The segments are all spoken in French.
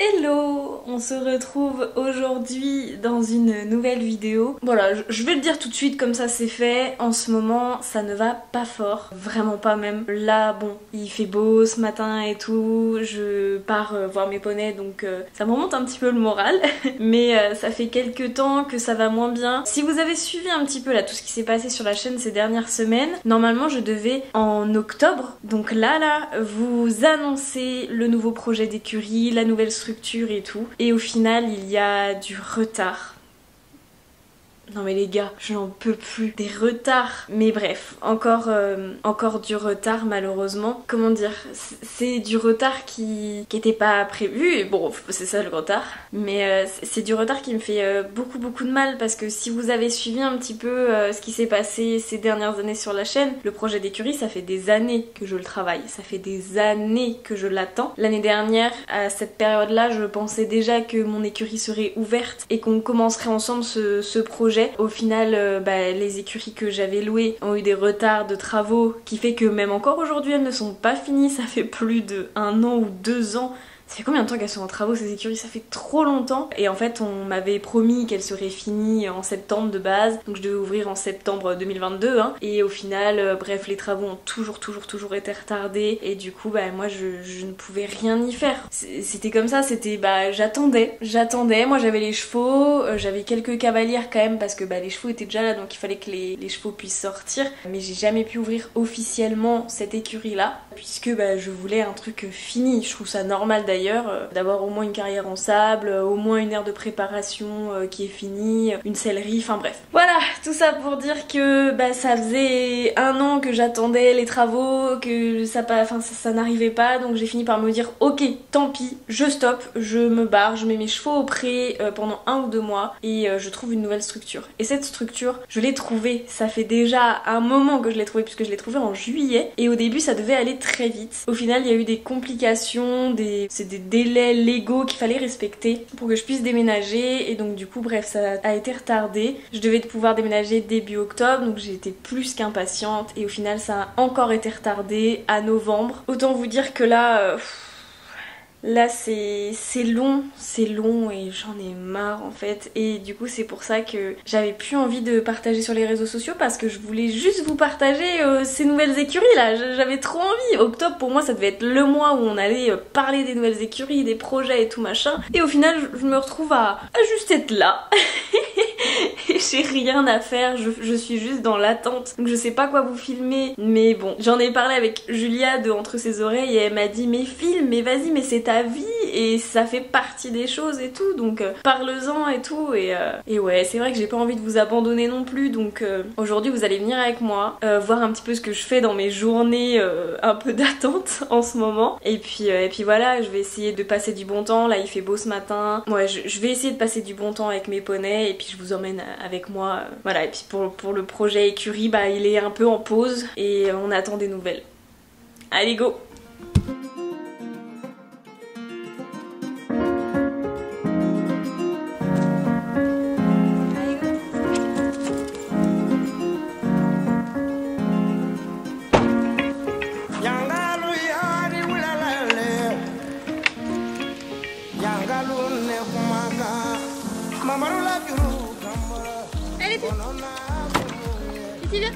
Hello, on se retrouve aujourd'hui dans une nouvelle vidéo. Voilà, je vais le dire tout de suite comme ça c'est fait. En ce moment, ça ne va pas fort, vraiment pas même. Là, bon, il fait beau ce matin et tout. Je pars voir mes poneys, donc ça me remonte un petit peu le moral. Mais ça fait quelques temps que ça va moins bien. Si vous avez suivi un petit peu là tout ce qui s'est passé sur la chaîne ces dernières semaines, normalement je devais en octobre. Donc là, vous annoncer le nouveau projet d'écurie, la nouvelle structure et tout. Et au final, il y a du retard. Non mais les gars, je n'en peux plus. Des retards. Mais bref, encore du retard malheureusement. Comment dire, c'est du retard qui était pas prévu. Et bon, c'est ça le retard. Mais c'est du retard qui me fait beaucoup de mal. Parce que si vous avez suivi un petit peu ce qui s'est passé ces dernières années sur la chaîne, le projet d'écurie, ça fait des années que je le travaille. Ça fait des années que je l'attends. L'année dernière, à cette période-là, je pensais déjà que mon écurie serait ouverte et qu'on commencerait ensemble ce projet. Au final, les écuries que j'avais louées ont eu des retards de travaux qui fait que même encore aujourd'hui elles ne sont pas finies. Ça fait plus d'1 an ou 2 ans. Ça fait combien de temps qu'elles sont en travaux ces écuries? Ça fait trop longtemps. Et en fait on m'avait promis qu'elles seraient finies en septembre de base. Donc je devais ouvrir en septembre 2022 hein. Et au final, bref, les travaux ont toujours été retardés. Et du coup moi je ne pouvais rien y faire. C'était comme ça, c'était j'attendais. Moi j'avais les chevaux, j'avais quelques cavalières quand même parce que les chevaux étaient déjà là. Donc il fallait que les chevaux puissent sortir. Mais j'ai jamais pu ouvrir officiellement cette écurie là. Puisque je voulais un truc fini. Je trouve ça normal d'ailleurs. D'avoir au moins une carrière en sable, au moins une aire de préparation qui est finie, une sellerie, enfin bref. Voilà, tout ça pour dire que ça faisait 1 an que j'attendais les travaux, que ça n'arrivait pas, donc j'ai fini par me dire ok, tant pis, je stoppe, je me barre, je mets mes chevaux au pré pendant 1 ou 2 mois et je trouve une nouvelle structure. Et cette structure, je l'ai trouvée, ça fait déjà un moment que je l'ai trouvée puisque je l'ai trouvée en juillet et au début ça devait aller très vite. Au final il y a eu des complications, c'est des délais légaux qu'il fallait respecter pour que je puisse déménager et donc du coup bref ça a été retardé. Je devais pouvoir déménager début octobre donc j'ai été plus qu'impatiente et au final ça a encore été retardé à novembre. Autant vous dire que là c'est long et j'en ai marre en fait et du coup c'est pour ça que j'avais plus envie de partager sur les réseaux sociaux parce que je voulais juste vous partager ces nouvelles écuries là, j'avais trop envie. Octobre pour moi ça devait être le mois où on allait parler des nouvelles écuries, des projets et tout machin et au final je me retrouve à juste être là et j'ai rien à faire, je suis juste dans l'attente donc je sais pas quoi vous filmer mais bon j'en ai parlé avec Julia de Entre ses oreilles et elle m'a dit mais filme, mais vas-y mais c'est ta vie et ça fait partie des choses et tout donc parle-en et tout et ouais c'est vrai que j'ai pas envie de vous abandonner non plus donc aujourd'hui vous allez venir avec moi voir un petit peu ce que je fais dans mes journées un peu d'attente en ce moment et puis voilà je vais essayer de passer du bon temps. Là il fait beau ce matin, ouais je vais essayer de passer du bon temps avec mes poneys et puis je vous emmène avec moi voilà et puis pour le projet écurie il est un peu en pause et on attend des nouvelles. Allez go. Allez, ici, viens.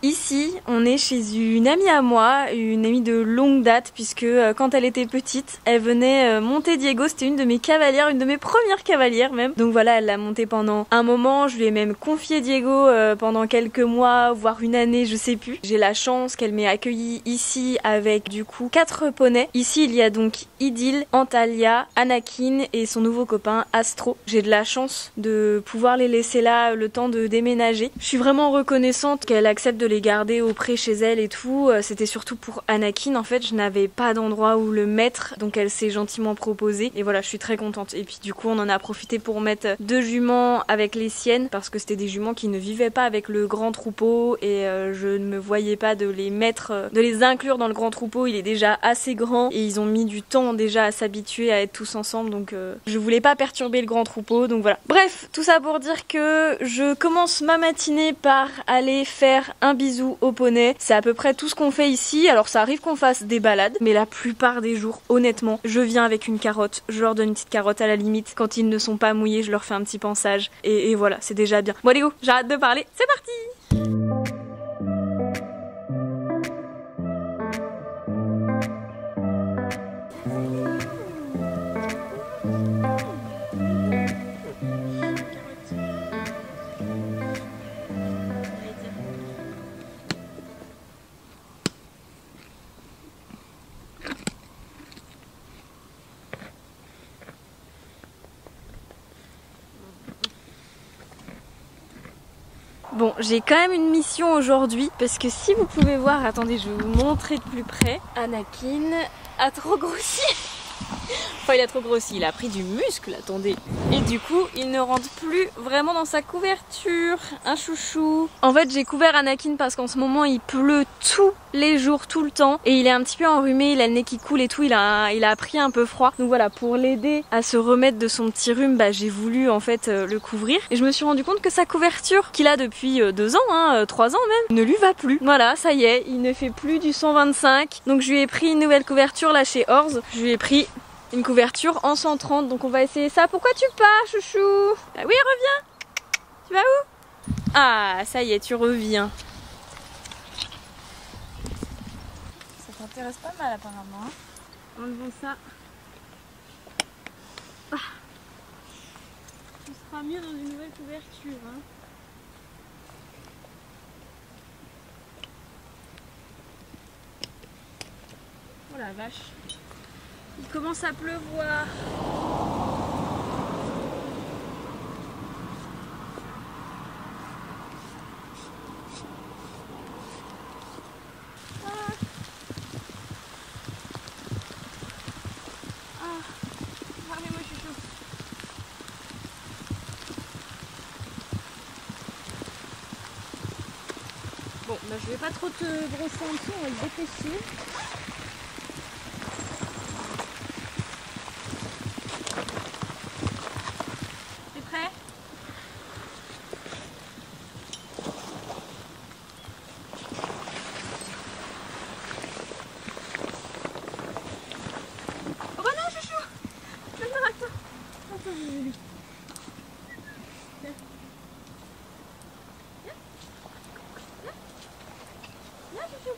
Ici, on est chez une amie à moi, une amie de longue date, puisque quand elle était petite, elle venait monter Diego, c'était une de mes cavalières, une de mes premières cavalières même. Donc voilà, elle l'a monté pendant un moment, je lui ai même confié Diego pendant quelques mois, voire une année, je sais plus. J'ai la chance qu'elle m'ait accueillie ici avec du coup 4 poneys. Ici, il y a donc Idil, Antalya, Anakin et son nouveau copain Astro. J'ai de la chance de pouvoir les laisser là le temps de déménager. Je suis vraiment reconnaissante qu'elle accepte de les garder au pré chez elle et tout. C'était surtout pour Anakin en fait, je n'avais pas d'endroit où le mettre donc elle s'est gentiment proposée et voilà je suis très contente. Et puis du coup on en a profité pour mettre 2 juments avec les siennes parce que c'était des juments qui ne vivaient pas avec le grand troupeau et je ne me voyais pas de les mettre, de les inclure dans le grand troupeau. Il est déjà assez grand et ils ont mis du temps déjà à s'habituer à être tous ensemble donc je voulais pas perturber le grand troupeau donc voilà. Bref, tout ça pour dire que je commence ma matinée par aller faire un bisou bisous au poney. C'est à peu près tout ce qu'on fait ici. Alors ça arrive qu'on fasse des balades, mais la plupart des jours, honnêtement, je viens avec une carotte. Je leur donne une petite carotte à la limite. Quand ils ne sont pas mouillés, je leur fais un petit pansage. Et voilà, c'est déjà bien. Bon allez go, j'arrête de parler, c'est parti! Bon, j'ai quand même une mission aujourd'hui parce que si vous pouvez voir, attendez, je vais vous montrer de plus près. Anakin a trop grossi. Enfin, il a trop grossi, il a pris du muscle, attendez. Et du coup, il ne rentre plus vraiment dans sa couverture. Un chouchou. En fait, j'ai couvert Anakin parce qu'en ce moment, il pleut tous les jours, tout le temps. Et il est un petit peu enrhumé, il a le nez qui coule et tout, il a pris un peu froid. Donc voilà, pour l'aider à se remettre de son petit rhume, bah, j'ai voulu en fait le couvrir. Et je me suis rendu compte que sa couverture, qu'il a depuis 2 ans, 3 ans même, ne lui va plus. Voilà, ça y est, il ne fait plus du 125. Donc je lui ai pris une nouvelle couverture là chez Orz. Je lui ai pris une couverture en 130, donc on va essayer ça. Pourquoi tu pars, chouchou? Ah oui, reviens. Tu vas où? Ah, ça y est, tu reviens. Ça t'intéresse pas mal apparemment. Hein, enlevons ça. Ah. Tu seras mieux dans une nouvelle couverture. Hein. Oh la vache. Il commence à pleuvoir. Regardez-moi chouchou. Bon, bah je vais pas trop te brosser en dessous, on va se dépêcher. T'es prêt? Oh bah non chouchou! Non, attends. Attends, Viens. Viens chouchou.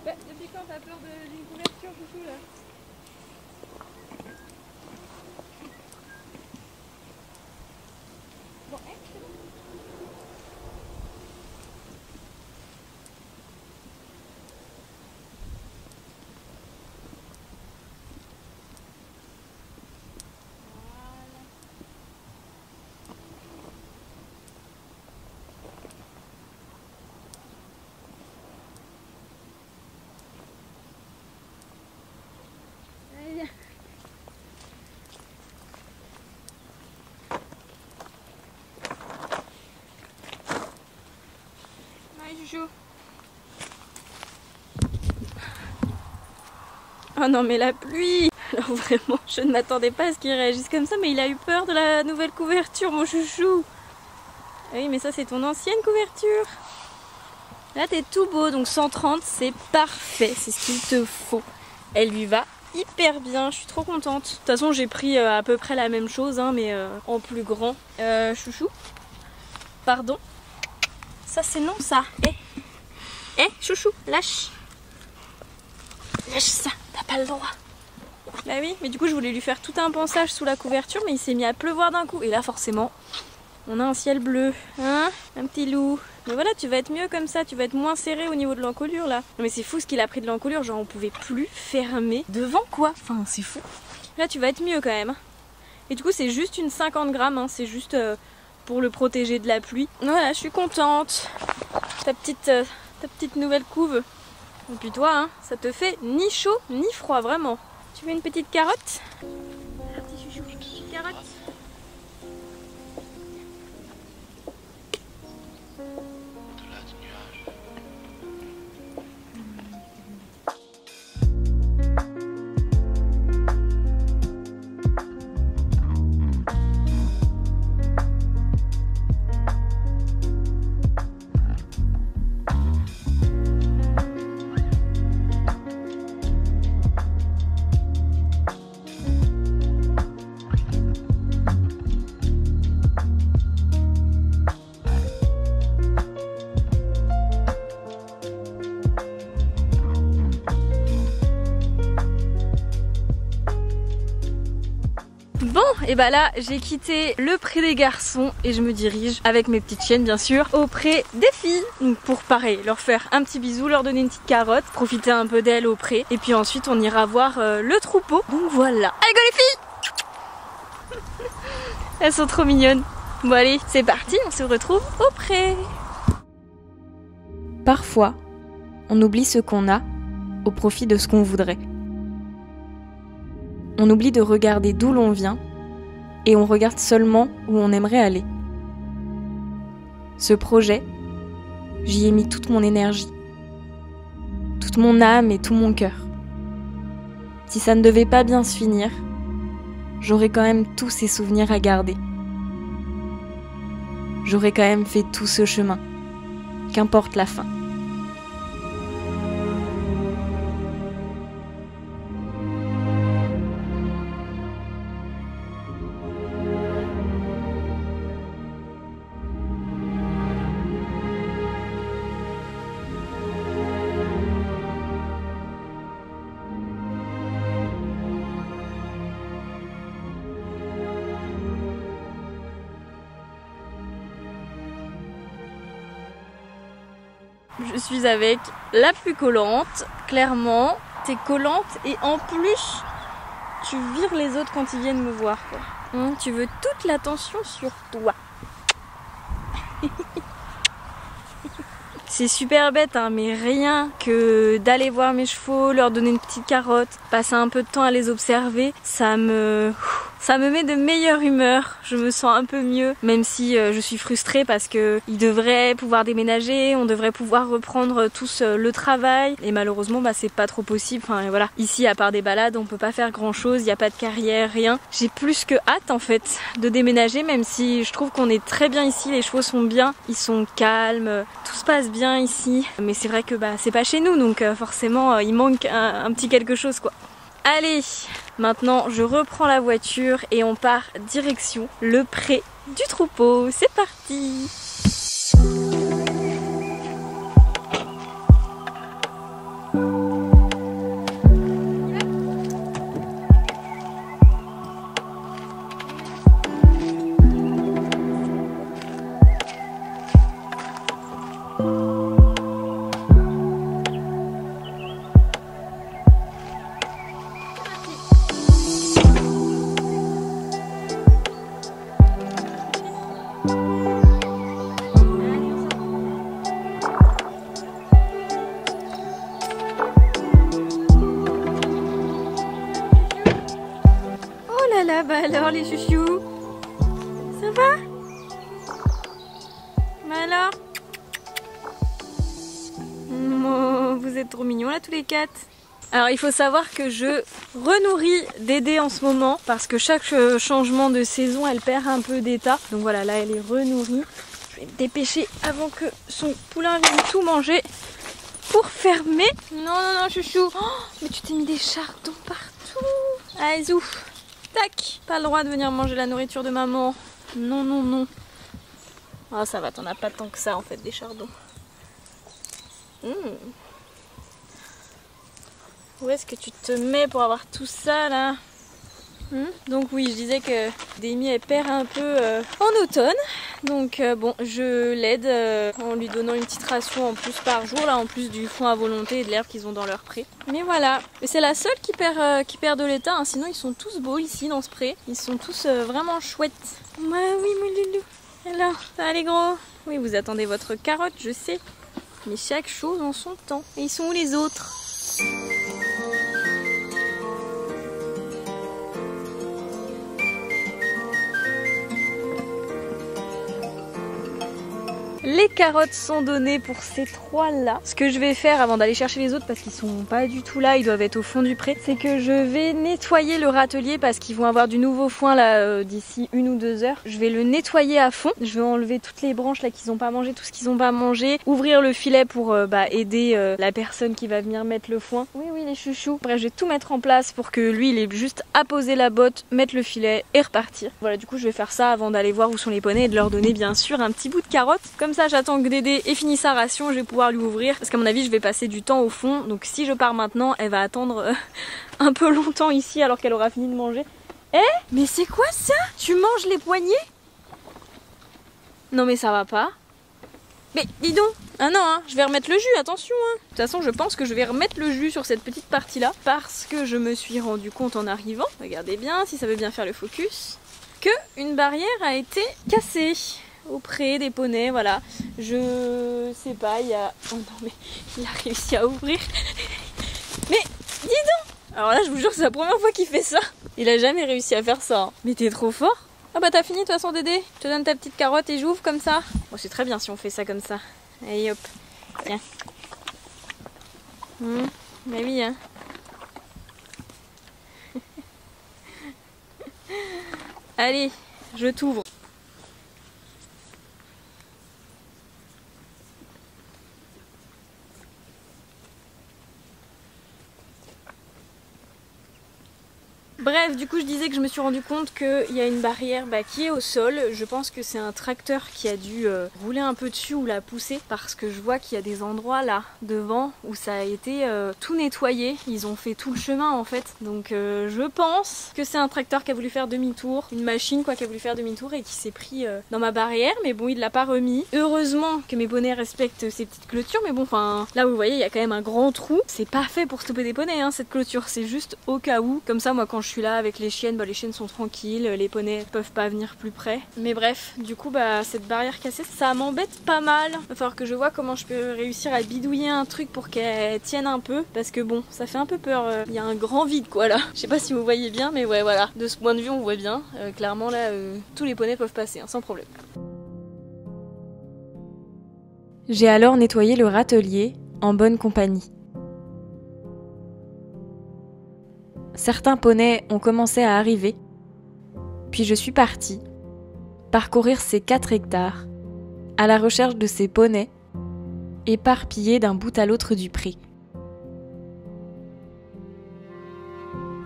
Bah, depuis quand t'as peur d'une couverture chouchou là? Bon, c'est bon. Chouchou. Oh non mais la pluie. Alors vraiment, je ne m'attendais pas à ce qu'il réagisse comme ça, mais il a eu peur de la nouvelle couverture, mon chouchou. Ah oui, mais ça c'est ton ancienne couverture. Là t'es tout beau, donc 130 c'est parfait, c'est ce qu'il te faut. Elle lui va hyper bien, je suis trop contente. De toute façon j'ai pris à peu près la même chose, hein, mais en plus grand. Chouchou, pardon. Ça c'est non ça. Chouchou, lâche. Lâche ça, t'as pas le droit. Bah oui, mais du coup je voulais lui faire tout un pansage sous la couverture, mais il s'est mis à pleuvoir d'un coup. Et là forcément, on a un ciel bleu, hein, un petit loup. Mais voilà, tu vas être mieux comme ça, tu vas être moins serré au niveau de l'encolure là. Non mais c'est fou ce qu'il a pris de l'encolure, genre on pouvait plus fermer devant quoi. Enfin c'est fou. Là tu vas être mieux quand même. Et du coup c'est juste une 50 grammes, hein. C'est juste pour le protéger de la pluie. Voilà, je suis contente. Ta petite nouvelle couve. Et puis toi, hein, ça te fait ni chaud ni froid, vraiment. Tu veux une petite carotte? Un petit chouchou, petite carotte. et bah là j'ai quitté le pré des garçons et je me dirige avec mes petites chiennes bien sûr au pré des filles. Donc pour pareil, leur faire un petit bisou, leur donner une petite carotte, profiter un peu d'elles au pré et puis ensuite on ira voir le troupeau. Donc voilà. Allez go les filles. Elles sont trop mignonnes. Bon allez, c'est parti, on se retrouve au pré. Parfois, on oublie ce qu'on a au profit de ce qu'on voudrait. On oublie de regarder d'où l'on vient et on regarde seulement où on aimerait aller. Ce projet, j'y ai mis toute mon énergie, toute mon âme et tout mon cœur. Si ça ne devait pas bien se finir, j'aurais quand même tous ces souvenirs à garder. J'aurais quand même fait tout ce chemin, qu'importe la fin. Je suis avec la plus collante, clairement. T'es collante et en plus, tu vires les autres quand ils viennent me voir, quoi. Tu veux toute l'attention sur toi. C'est super bête, hein, mais rien que d'aller voir mes chevaux, leur donner une petite carotte, passer un peu de temps à les observer, ça me met de meilleure humeur. Je me sens un peu mieux, même si je suis frustrée parce que ils devraient pouvoir déménager, on devrait pouvoir reprendre tous le travail, et malheureusement bah c'est pas trop possible. Enfin voilà, ici à part des balades, on peut pas faire grand chose, il n'y a pas de carrière, rien. J'ai plus que hâte en fait de déménager, même si je trouve qu'on est très bien ici, les chevaux sont bien, ils sont calmes, tout se passe bien ici, mais c'est vrai que bah c'est pas chez nous, donc forcément il manque un petit quelque chose quoi. Allez, maintenant je reprends la voiture et on part direction le pré du troupeau. C'est parti! Bah alors les chouchous, ça va? Bah alors? Oh, vous êtes trop mignons là tous les quatre. Alors il faut savoir que je renourris Dédé en ce moment parce que chaque changement de saison elle perd un peu d'état. Donc voilà, là elle est renourrie. Je vais me dépêcher avant que son poulain vienne tout manger pour fermer. Non non non chouchou, oh, mais tu t'es mis des chardons partout. Allez zouf. Tac, pas le droit de venir manger la nourriture de maman. Non, non, non. Ah, ça va, t'en as pas tant que ça en fait, des chardons. Où est-ce que tu te mets pour avoir tout ça là? Donc oui, je disais que Demi elle perd un peu en automne. Donc bon, je l'aide en lui donnant une petite ration en plus par jour, là en plus du foin à volonté et de l'herbe qu'ils ont dans leur pré. Mais voilà, et c'est la seule qui perd de l'état, hein. Sinon ils sont tous beaux ici dans ce pré. Ils sont tous vraiment chouettes. Ouais, oui mon loulou. Alors, ça va les gros? Oui, vous attendez votre carotte, je sais. Mais chaque chose en son temps. Et ils sont où les autres? Les carottes sont données pour ces trois là. Ce que je vais faire avant d'aller chercher les autres, parce qu'ils sont pas du tout là, ils doivent être au fond du pré, c'est que je vais nettoyer le râtelier parce qu'ils vont avoir du nouveau foin là d'ici 1 ou 2 heures. Je vais le nettoyer à fond. Je vais enlever toutes les branches là qu'ils ont pas mangé, tout ce qu'ils ont pas mangé, ouvrir le filet pour aider la personne qui va venir mettre le foin. Oui oui les chouchous. Bref, je vais tout mettre en place pour que lui il ait juste à poser la botte, mettre le filet et repartir. Voilà, du coup je vais faire ça avant d'aller voir où sont les poneys et de leur donner bien sûr un petit bout de carotte. Comme ça j'attends que Dédé ait fini sa ration, je vais pouvoir lui ouvrir parce qu'à mon avis je vais passer du temps au fond, donc si je pars maintenant elle va attendre un peu longtemps ici alors qu'elle aura fini de manger Eh, mais c'est quoi ça? Tu manges les poignets? Non mais ça va pas. Mais dis donc. Ah non, hein, je vais remettre le jus, attention. Hein. De toute façon, je pense que je vais remettre le jus sur cette petite partie-là parce que je me suis rendu compte en arrivant, regardez bien si ça veut bien faire le focus, que une barrière a été cassée auprès des poneys, voilà. Je sais pas, il y a... Oh non mais il a réussi à ouvrir. Mais dis donc. Alors là, je vous jure, c'est la première fois qu'il fait ça. Il a jamais réussi à faire ça. Hein. Mais t'es trop fort. Ah bah t'as fini de toute façon Dédé. Je te donne ta petite carotte et j'ouvre comme ça. Bon, c'est très bien si on fait ça comme ça. Allez hop, tiens. Bah oui hein. Allez, je t'ouvre. Bref, du coup je disais que je me suis rendu compte qu'il y a une barrière qui est au sol. Je pense que c'est un tracteur qui a dû rouler un peu dessus ou la pousser parce que je vois qu'il y a des endroits là devant où ça a été tout nettoyé. Ils ont fait tout le chemin en fait. Donc je pense que c'est un tracteur qui a voulu faire demi-tour, une machine quoi qui a voulu faire demi-tour et qui s'est pris dans ma barrière. Mais bon, il l'a pas remis. Heureusement que mes poneys respectent ces petites clôtures. Mais bon, enfin là vous voyez, il y a quand même un grand trou. C'est pas fait pour stopper des poneys hein, cette clôture. C'est juste au cas où. Comme ça, moi quand je suis là avec les chiennes, les chiennes sont tranquilles, les poneys peuvent pas venir plus près. Mais bref, du coup cette barrière cassée, ça m'embête pas mal. Il va falloir que je vois comment je peux réussir à bidouiller un truc pour qu'elle tienne un peu, parce que bon, ça fait un peu peur. Il y a un grand vide quoi là. Je sais pas si vous voyez bien, mais ouais voilà. De ce point de vue, on voit bien. Clairement là, tous les poneys peuvent passer, hein, sans problème. J'ai alors nettoyé le râtelier en bonne compagnie. Certains poneys ont commencé à arriver, puis je suis partie parcourir ces 4 hectares à la recherche de ces poneys éparpillés d'un bout à l'autre du pré.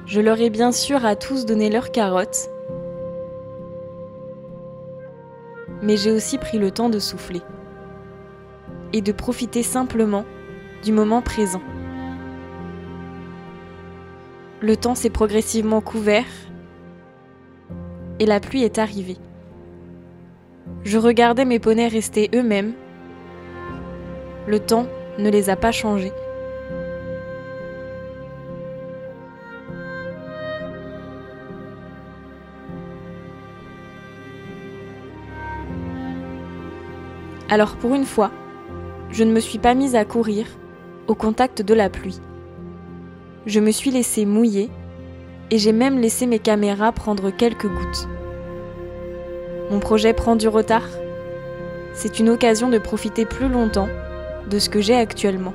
Je leur ai bien sûr à tous donné leurs carottes, mais j'ai aussi pris le temps de souffler et de profiter simplement du moment présent. Le temps s'est progressivement couvert et la pluie est arrivée. Je regardais mes poneys rester eux-mêmes. Le temps ne les a pas changés. Alors pour une fois, je ne me suis pas mise à courir au contact de la pluie. Je me suis laissée mouiller et j'ai même laissé mes caméras prendre quelques gouttes. Mon projet prend du retard. C'est une occasion de profiter plus longtemps de ce que j'ai actuellement.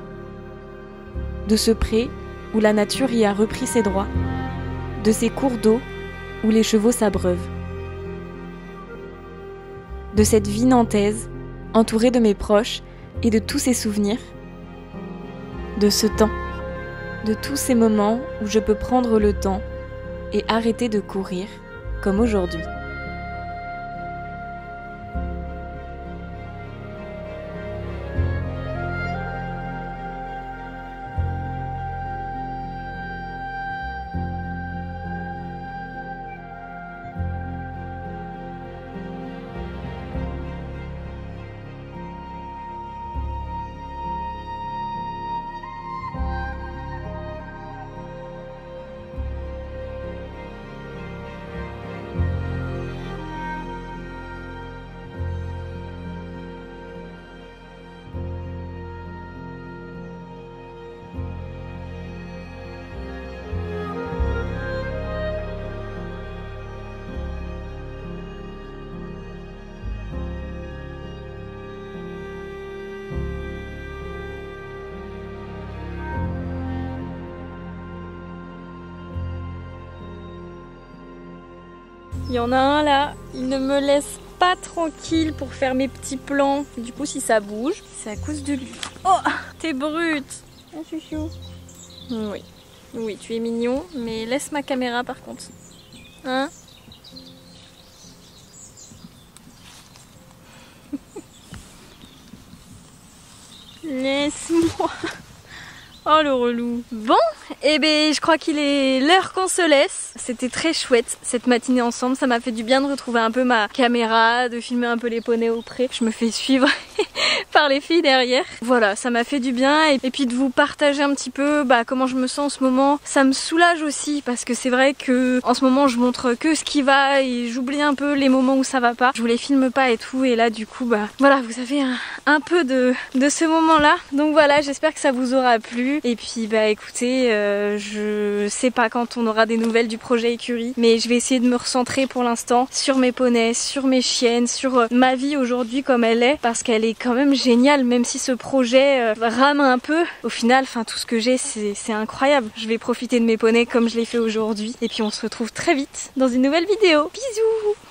De ce pré où la nature y a repris ses droits, de ces cours d'eau où les chevaux s'abreuvent. De cette vie nantaise, entourée de mes proches et de tous ces souvenirs. De ce temps. De tous ces moments où je peux prendre le temps et arrêter de courir, comme aujourd'hui. Il y en a un là, il ne me laisse pas tranquille pour faire mes petits plans. Du coup, si ça bouge, c'est à cause de lui. Oh, t'es brute. Ah, chouchou. Oui, oui, tu es mignon, mais laisse ma caméra par contre. Hein? Laisse-moi. Oh le relou. Bon, et ben je crois qu'il est l'heure qu'on se laisse. C'était très chouette cette matinée ensemble, ça m'a fait du bien de retrouver un peu ma caméra, de filmer un peu les poneys au pré. Je me fais suivre par les filles derrière. Voilà, ça m'a fait du bien et puis de vous partager un petit peu comment je me sens en ce moment. Ça me soulage aussi parce que c'est vrai que en ce moment je montre que ce qui va et j'oublie un peu les moments où ça va pas. Je vous les filme pas et tout, et là du coup voilà, vous avez un peu de ce moment là. Donc voilà, j'espère que ça vous aura plu. Et puis écoutez, je sais pas quand on aura des nouvelles du projet écurie, mais je vais essayer de me recentrer pour l'instant sur mes poneys, sur mes chiennes, sur ma vie aujourd'hui comme elle est, parce qu'elle est quand même géniale, même si ce projet rame un peu. Au final, tout ce que j'ai, c'est incroyable. Je vais profiter de mes poneys comme je l'ai fait aujourd'hui, et puis on se retrouve très vite dans une nouvelle vidéo. Bisous!